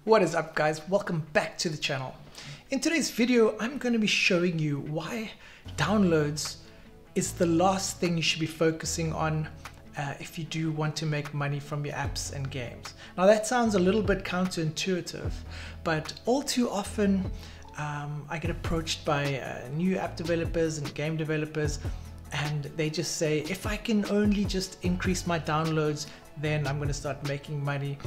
What is up, guys? Welcome back to the channel. In today's video, I'm going to be showing you why downloads is the last thing you should be focusing on if you do want to make money from your apps and games. Now that sounds a little bit counterintuitive, but all too often I get approached by new app developers and game developers, and they just say, if I can only just increase my downloads, then I'm going to start making money.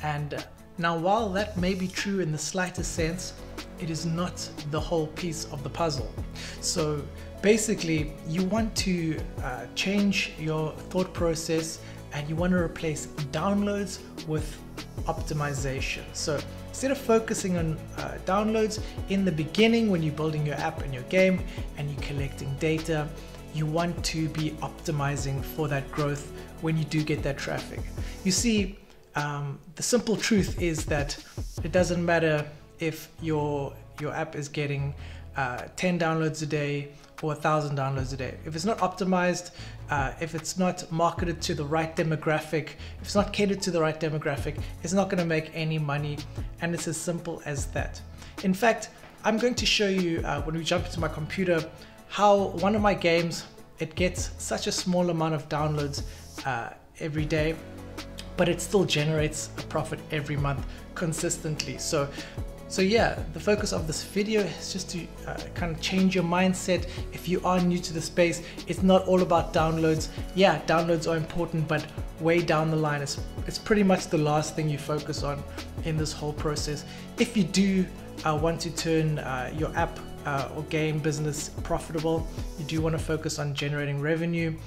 And now, while that may be true in the slightest sense, it is not the whole piece of the puzzle. So basically, you want to change your thought process and you want to replace downloads with optimization. So instead of focusing on downloads in the beginning when you're building your app and your game and you're collecting data, you want to be optimizing for that growth when you do get that traffic. You see, the simple truth is that it doesn't matter if your app is getting 10 downloads a day or 1,000 downloads a day. If it's not optimized, if it's not marketed to the right demographic, if it's not catered to the right demographic, it's not going to make any money, and it's as simple as that. In fact, I'm going to show you when we jump into my computer how one of my games, it gets such a small amount of downloads every day, but it still generates a profit every month consistently. So yeah, the focus of this video is just to kind of change your mindset. If you are new to the space, it's not all about downloads. Yeah, downloads are important, but way down the line, it's pretty much the last thing you focus on in this whole process. If you do want to turn your app or game business profitable, you do want to focus on generating revenue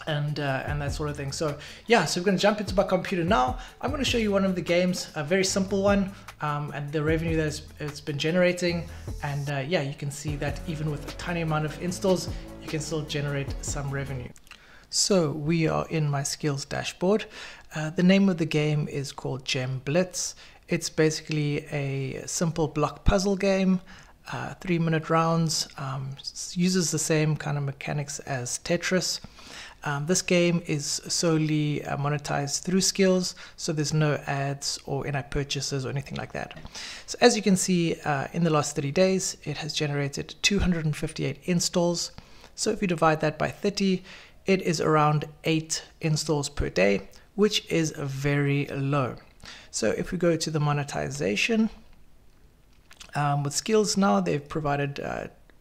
and that sort of thing. So yeah, so we're going to jump into my computer now. I'm going to show you one of the games, a very simple one, and the revenue that it's been generating. And yeah, you can see that even with a tiny amount of installs, you can still generate some revenue. So we are in my skills dashboard. The name of the game is called Gem Blitz. It's basically a simple block puzzle game, 3-minute rounds, uses the same kind of mechanics as Tetris. This game is solely monetized through skills, so there's no ads or in-app purchases or anything like that. So as you can see, in the last 30 days, it has generated 258 installs. So if you divide that by 30, it is around 8 installs per day, which is very low. So if we go to the monetization, with skills now, they've provided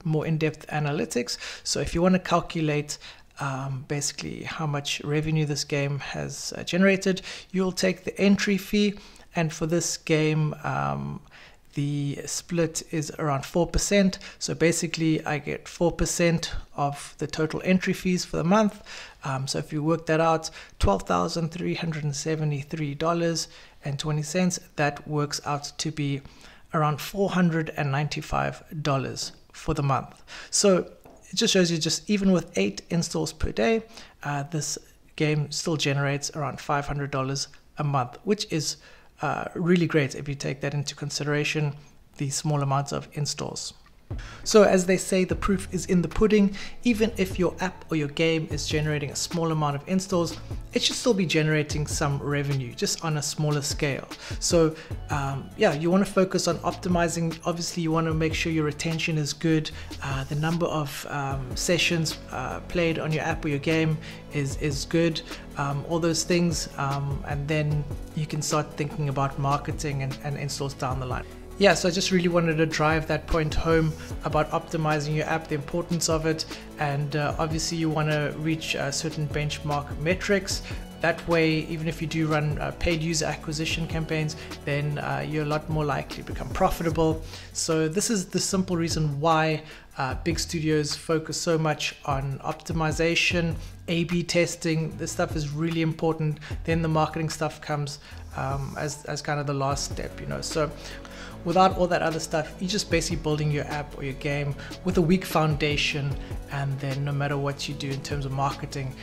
more in-depth analytics. So if you want to calculate basically how much revenue this game has generated, you'll take the entry fee, and for this game the split is around 4%. So basically I get 4% of the total entry fees for the month. So if you work that out, $12,373.20, that works out to be around $495 for the month. So it just shows you, just even with 8 installs per day, this game still generates around $500 a month, which is really great if you take that into consideration, the small amounts of installs. So as they say, the proof is in the pudding. Even if your app or your game is generating a small amount of installs, it should still be generating some revenue, just on a smaller scale. So yeah, you want to focus on optimizing. Obviously, you want to make sure your retention is good. The number of sessions played on your app or your game is good. All those things, and then you can start thinking about marketing and installs down the line. Yeah, so I just really wanted to drive that point home about optimizing your app, the importance of it, and obviously you want to reach certain benchmark metrics. That way, even if you do run paid user acquisition campaigns, then you're a lot more likely to become profitable. So this is the simple reason why big studios focus so much on optimization, A/B testing. This stuff is really important. Then the marketing stuff comes as kind of the last step, you know. So without all that other stuff, you're just basically building your app or your game with a weak foundation, and then no matter what you do in terms of marketing,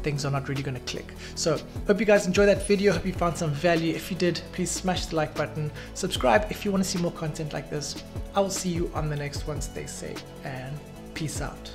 things are not really going to click. So hope you guys enjoyed that video. Hope you found some value. If you did, please smash the like button, subscribe if you want to see more content like this. I will see you on the next one. Stay safe and peace out.